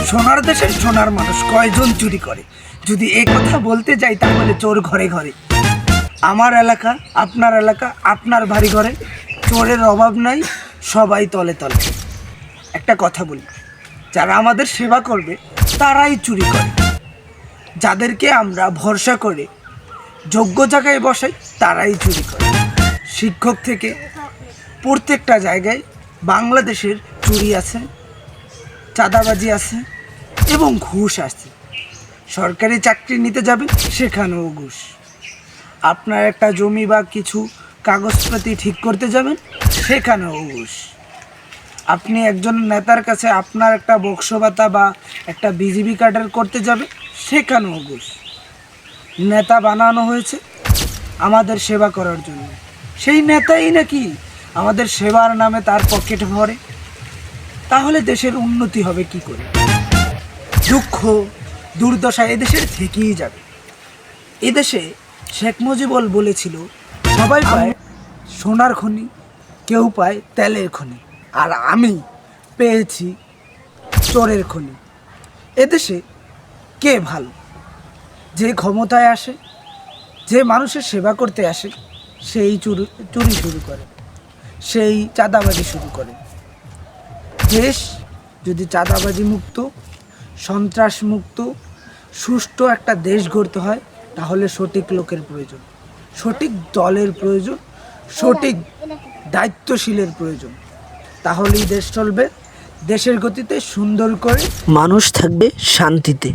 সোনার দেশের সোনার মানুষ কয়জন চুরি করে? যদি এই কথা বলতে যাই তাহলে চোর ঘরে ঘরে। আমার এলাকা, আপনার বাড়ি ঘরে চোরের অভাব নাই, সবাই তলে তলে। একটা কথা বলি, যারা আমাদের সেবা করবে তারাই চুরি করে। যাদেরকে আমরা ভরসা করে যোগ্য জায়গায় বসাই তারাই চুরি করে। শিক্ষক থেকে প্রত্যেকটা জায়গায় বাংলাদেশের চুরি আছে, চাঁদাবাজি আছে এবং ঘুষ আছে। সরকারি চাকরি নিতে যাবেন, সেখানেও ঘুষ। আপনার একটা জমি বা কিছু কাগজপাতি ঠিক করতে যাবেন, সেখানেও ঘুষ। আপনি একজন নেতার কাছে আপনার একটা বক্সভাতা বা একটা বিজিবি কার্ডের করতে যাবেন, সেখানেও ঘুষ। নেতা বানানো হয়েছে আমাদের সেবা করার জন্য, সেই নেতাই নাকি আমাদের সেবার নামে তার পকেট ভরে। তাহলে দেশের উন্নতি হবে কি করে? দুঃখ দুর্দশা এদেশের থেকেই যাবে। এদেশে শেখ মুজিবুল বলেছিল, সবাই পায় সোনার খনি, কেউ পায় তেলের খনি, আর আমি পেয়েছি চোরের খনি। এদেশে কে ভালো? যে ক্ষমতায় আসে, যে মানুষের সেবা করতে আসে, সেই চুরি শুরু করে, সেই চাঁদাবাজি শুরু করে। দেশ যদি চাঁদাবাজি মুক্ত, সন্ত্রাস মুক্ত, সুষ্ঠু একটা দেশ গড়তে হয়, তাহলে সঠিক লোকের প্রয়োজন, সঠিক দলের প্রয়োজন, সঠিক দায়িত্বশীলের প্রয়োজন। তাহলেই দেশ চলবে, দেশের গতিতে সুন্দর করে মানুষ থাকবে শান্তিতে।